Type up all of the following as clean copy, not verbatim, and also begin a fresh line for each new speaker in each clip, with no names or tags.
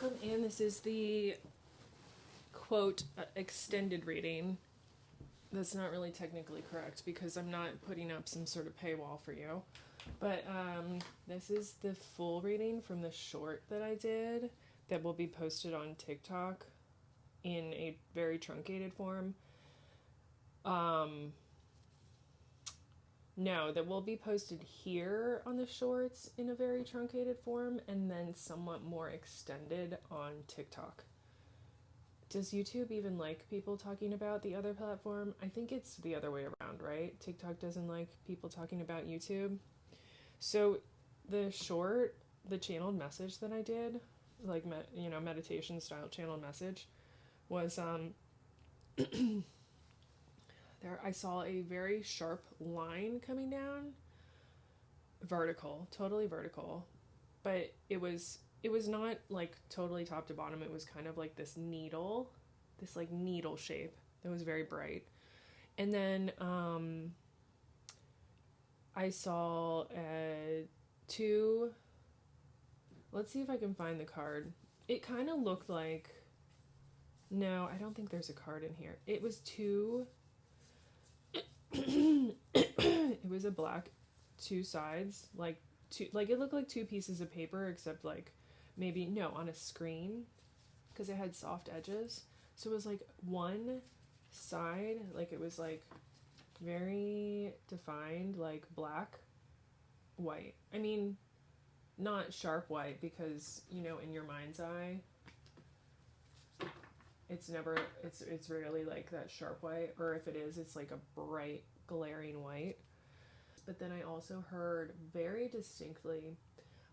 Welcome in. This is the quote extended reading. That's not really technically correct because I'm not putting up some sort of paywall for you. But this is the full reading from the short that I did that will be posted on TikTok in a very truncated form. No, that will be posted here on the shorts in a very truncated form and then somewhat more extended on TikTok. Does YouTube even like people talking about the other platform? I think it's the other way around, right? TikTok doesn't like people talking about YouTube. So the short, the channeled message that I did, like meditation style channeled message, was there I saw a very sharp line coming down, vertical, totally vertical, but it was not like totally top to bottom. It was kind of like this needle shape that was very bright. And then I saw two, let's see if I can find the card. It kind of looked like, no, I don't think there's a card in here. It was two, it was a black two sides, like it looked like two pieces of paper, except like maybe, no, on a screen, because it had soft edges. So it was like one side, like it was like very defined, like black, white. I mean, not sharp white, because, in your mind's eye, it's rarely like that sharp white, or if it is, it's like a bright, glaring white. But then I also heard very distinctly,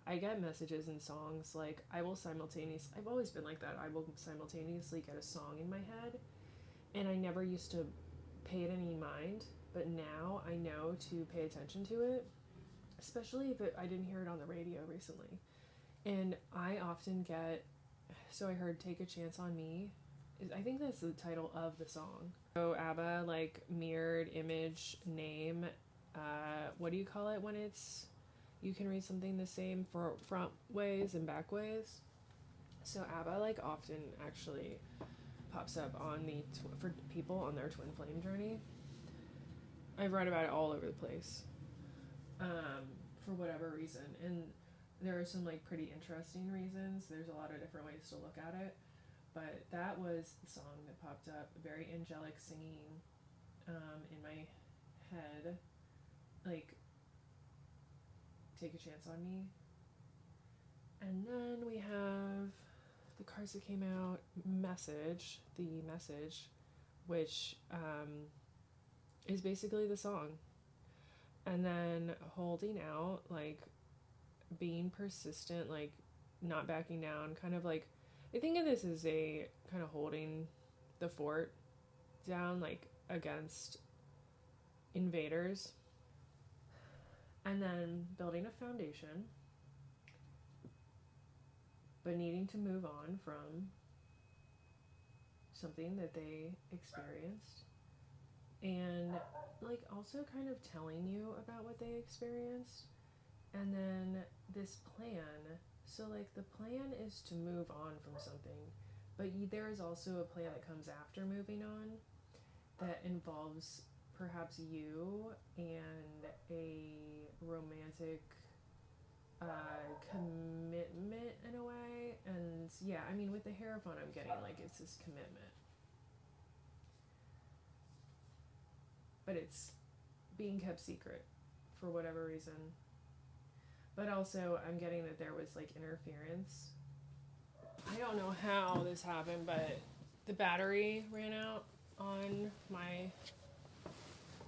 I get messages in songs like I've always been like that. I will simultaneously get a song in my head, and I never used to pay it any mind, but now I know to pay attention to it, especially if I didn't hear it on the radio recently. And I often get, so I heard Take a Chance on Me. I think that's the title of the song. So ABBA, like, mirrored image name. What do you call it when it's, you can read something the same for front ways and back ways? So ABBA, like, often actually pops up on for people on their twin flame journey. I've read about it all over the place, for whatever reason. And there are some, like, pretty interesting reasons. There's a lot of different ways to look at it. But that was the song that popped up, very angelic singing, in my head, like, Take a Chance on Me. And then we have the cards that came out, the message, which is basically the song. And then holding out, like, being persistent, like, not backing down, kind of like, I think of this as a kind of holding the fort down, like, against invaders. And then building a foundation, but needing to move on from something that they experienced. And, like, also kind of telling you about what they experienced. And then this plan. So, like, the plan is to move on from something, but there is also a plan that comes after moving on that involves perhaps you and a romantic commitment in a way. And yeah, I mean, with the Hierophant, I'm getting, like, it's this commitment, but it's being kept secret for whatever reason. But also, I'm getting that there was, like, interference. I don't know how this happened, but the battery ran out on my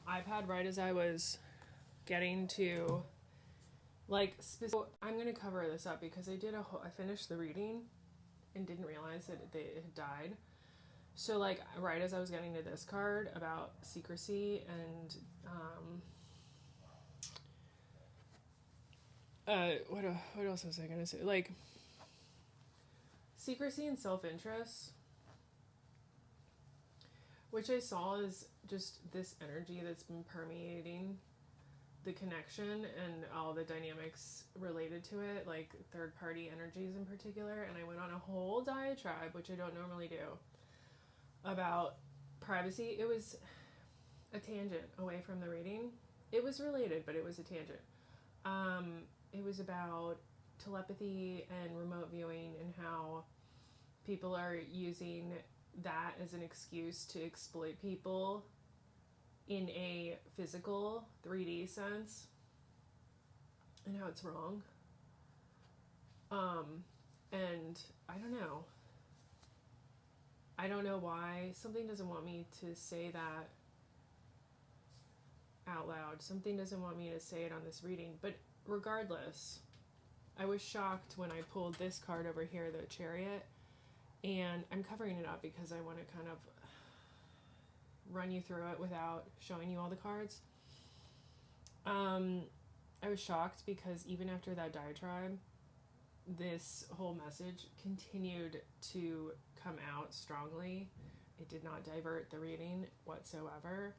iPad right as I was getting to, like, so I'm going to cover this up because I finished the reading and didn't realize that it had died. So, like, right as I was getting to this card about secrecy and, what else was I gonna say? Like, secrecy and self-interest, which I saw is just this energy that's been permeating the connection and all the dynamics related to it, like third-party energies in particular. And I went on a whole diatribe, which I don't normally do, about privacy. It was a tangent away from the reading. It was related, but it was a tangent. It was about telepathy and remote viewing and how people are using that as an excuse to exploit people in a physical 3D sense, and how it's wrong. And I don't know why something doesn't want me to say that out loud. Something doesn't want me to say it on this reading, but regardless, I was shocked when I pulled this card over here, the Chariot, and I'm covering it up because I want to kind of run you through it without showing you all the cards. I was shocked because even after that diatribe, this whole message continued to come out strongly. It did not divert the reading whatsoever.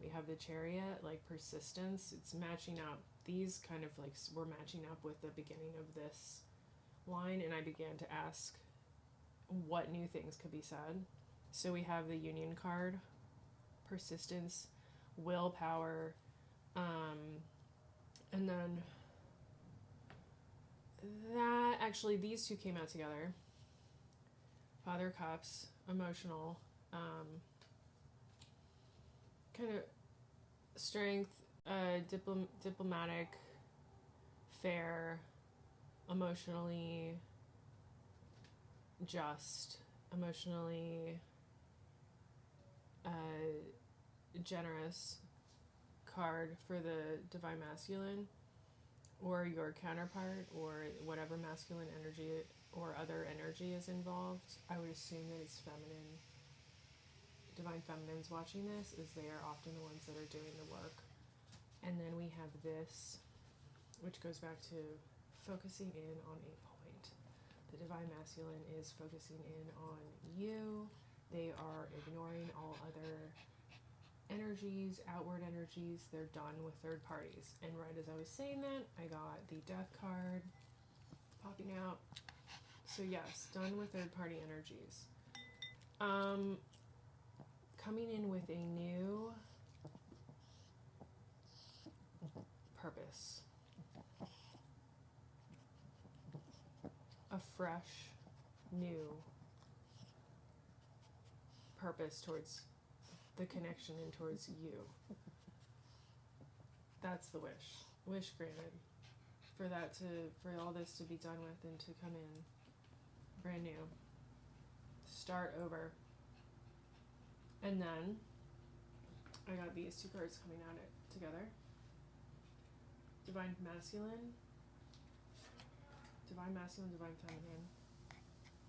We have the Chariot, like persistence. It's matching up. These kind of like were matching up with the beginning of this line, and I began to ask what new things could be said. So we have the Union card, persistence, willpower, and then that actually these two came out together. Father of Cups, emotional, kind of strength, diplomatic, fair, emotionally just, emotionally generous card for the divine masculine, or your counterpart, or whatever masculine energy or other energy is involved. I would assume that it's feminine. Divine feminines watching this, is they are often the ones that are doing the work. And then we have this, which goes back to focusing in on a point. The divine masculine is focusing in on you. They are ignoring all other energies, outward energies. They're done with third parties. And right as I was saying that, I got the death card popping out. So yes, done with third party energies. Coming in with a new purpose. A fresh, new purpose towards the connection and towards you. That's the wish. Wish granted. For all this to be done with and to come in brand new. Start over. And then I got these two cards coming at it together. Divine masculine, divine feminine.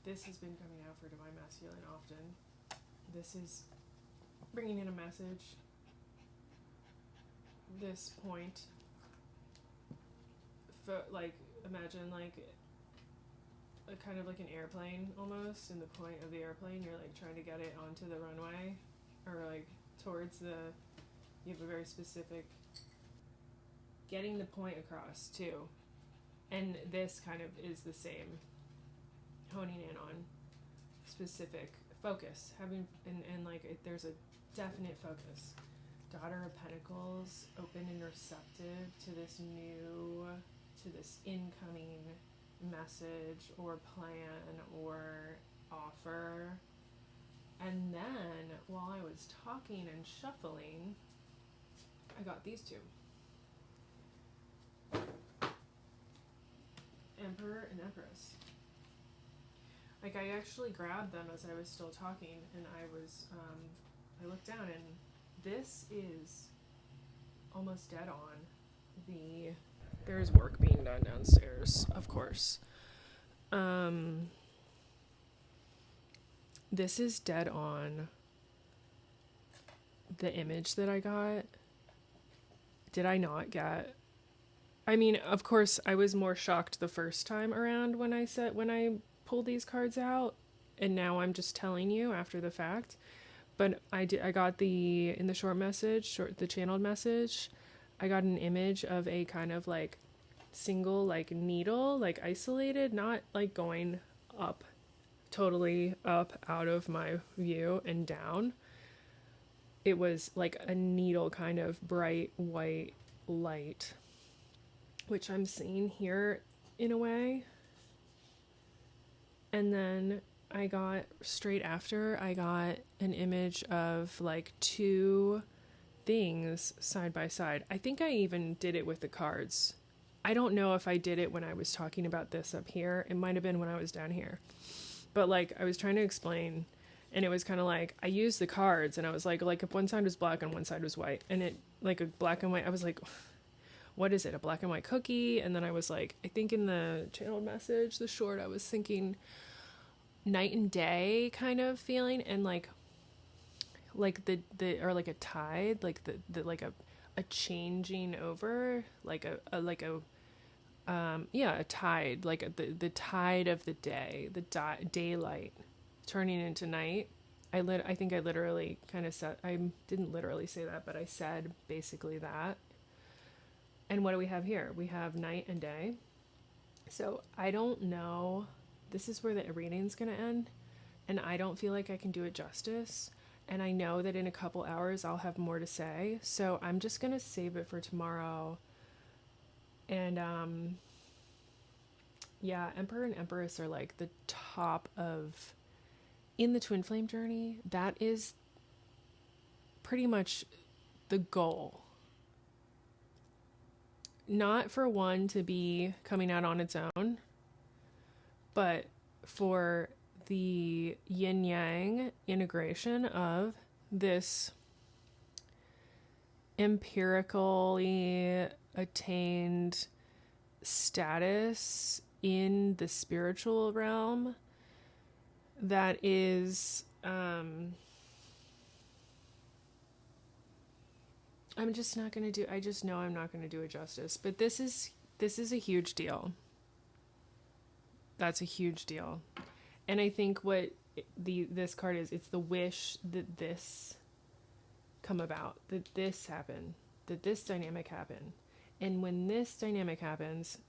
This has been coming out for divine masculine often. This is bringing in a message. This point, like imagine like a kind of like an airplane almost, and the point of the airplane, you're like trying to get it onto the runway, or like towards you have a very specific getting the point across too. And this kind of is the same, honing in on specific focus, having and like there's a definite focus. Daughter of Pentacles, open and receptive to this incoming message or plan or offer. And then while I was talking and shuffling, I got these two. Emperor and Empress. Like I actually grabbed them as I was still talking, and I looked down, and this is almost dead on. There's work being done downstairs, of course. This is dead on the image that I got. Did I not get? I mean, of course, I was more shocked the first time around when I pulled these cards out, and now I'm just telling you after the fact. But I got in the the channeled message, I got an image of a kind of like single like needle, like isolated, not like going up totally up out of my view and down. It was like a needle kind of bright white light, which I'm seeing here in a way. And then I got, straight after, I got an image of like two things side by side. I think I even did it with the cards. I don't know if I did it when I was talking about this up here. It might have been when I was down here. But like I was trying to explain, and it was kind of like I used the cards and I was like if one side was black and one side was white, and it like a black and white, I was like, what is it? A black and white cookie? And then I was like, I think in the channeled message, the short, I was thinking night and day kind of feeling, and like the or like a tide, like the like a changing over, like a tide, like the tide of the day, the daylight turning into night. I think I literally kind of said, I didn't literally say that, but I said basically that. And what do we have here? We have night and day. So I don't know, this is where the reading's going to end, and I don't feel like I can do it justice. And I know that in a couple hours I'll have more to say, so I'm just going to save it for tomorrow. And Emperor and Empress are like the top of, in the twin flame journey, that is pretty much the goal. Not for one to be coming out on its own, but for the yin yang integration of this empirically attained status in the spiritual realm that is I'm just not going to do, I just know I'm not going to do it justice, but this is a huge deal. That's a huge deal. And I think what this card is, it's the wish that this come about, that this happen, that this dynamic happen. And when this dynamic happens,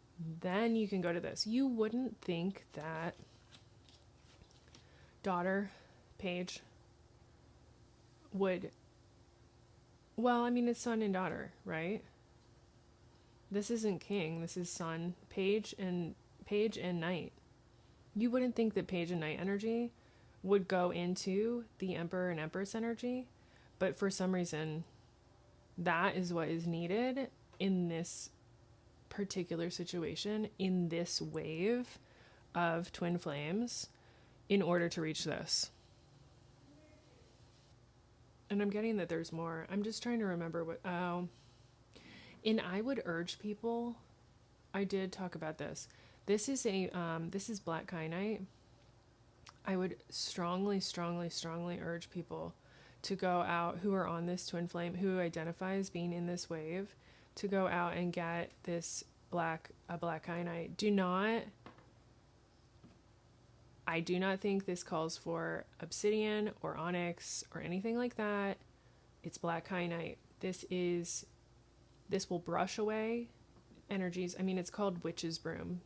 then you can go to this. You wouldn't think that daughter, page, would, well, I mean, it's son and daughter, right? This isn't king, this is son, page and knight. You wouldn't think that page and knight energy would go into the emperor and empress energy, but for some reason, that is what is needed in this particular situation, in this wave of twin flames, in order to reach this. And I'm getting that there's more. I'm just trying to remember what, and I would urge people, I did talk about this. This is black kyanite. I would strongly, strongly, strongly urge people to go out who are on this twin flame, who identify as being in this wave, to go out and get this black kyanite. I do not think this calls for obsidian or onyx or anything like that. It's black kyanite. This will brush away energies. I mean, it's called witch's broom.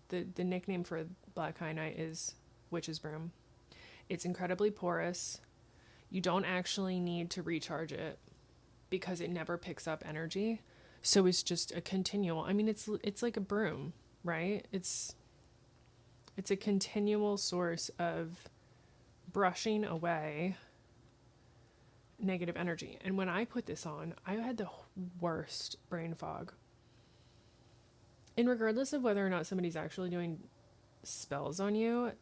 The nickname for black kyanite is witch's broom. It's incredibly porous. You don't actually need to recharge it because it never picks up energy. So it's just a continual, I mean, it's like a broom, right? It's a continual source of brushing away negative energy. And when I put this on, I had the worst brain fog. And regardless of whether or not somebody's actually doing spells on you,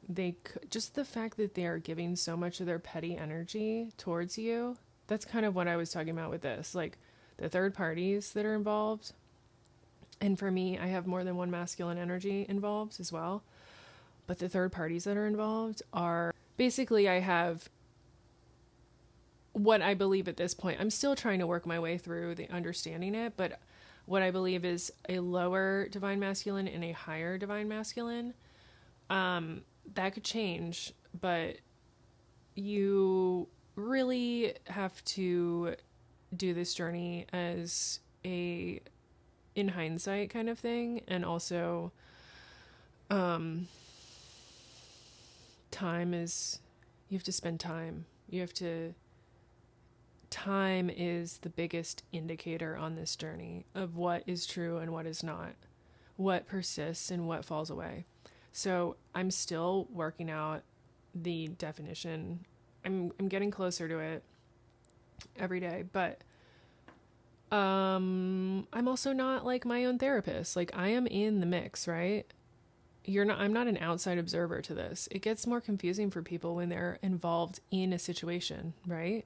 just the fact that they are giving so much of their petty energy towards you, that's kind of what I was talking about with this, like the third parties that are involved. And for me, I have more than one masculine energy involved as well. But the third parties that are involved are basically, I have what I believe at this point. I'm still trying to work my way through the understanding it, but what I believe is a lower divine masculine and a higher divine masculine. That could change, but you really have to do this journey as in hindsight kind of thing. And also, you have to spend time. Time is the biggest indicator on this journey of what is true and what is not, what persists and what falls away. So I'm still working out the definition. I'm getting closer to it every day, but I'm also not like my own therapist. Like, I am in the mix, right? I'm not an outside observer to this. It gets more confusing for people when they're involved in a situation, right?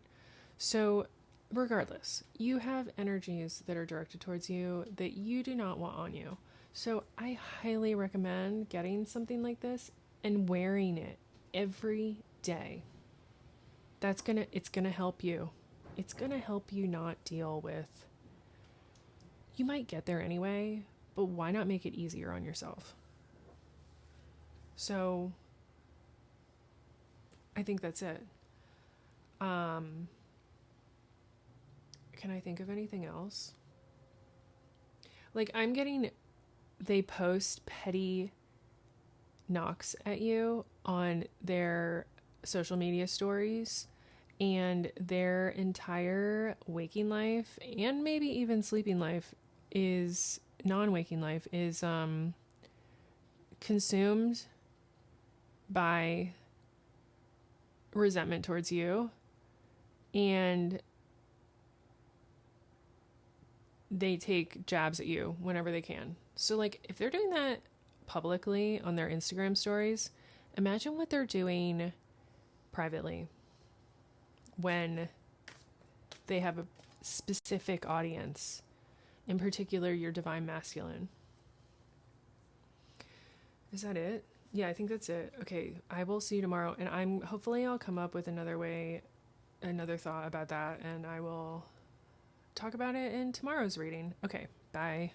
So regardless, you have energies that are directed towards you that you do not want on you. So I highly recommend getting something like this and wearing it every day. It's gonna help you. It's gonna help you not deal with, you might get there anyway, but why not make it easier on yourself? So I think that's it. Can I think of anything else? Like, they post petty knocks at you on their social media stories, and their entire waking life and maybe even sleeping life non-waking life is consumed by resentment towards you, and they take jabs at you whenever they can. So like, if they're doing that publicly on their Instagram stories, imagine what they're doing privately when they have a specific audience, in particular your divine masculine. Is that it? Yeah, I think that's it. Okay, I will see you tomorrow, and hopefully I'll come up with another thought about that, and I will talk about it in tomorrow's reading. Okay, bye.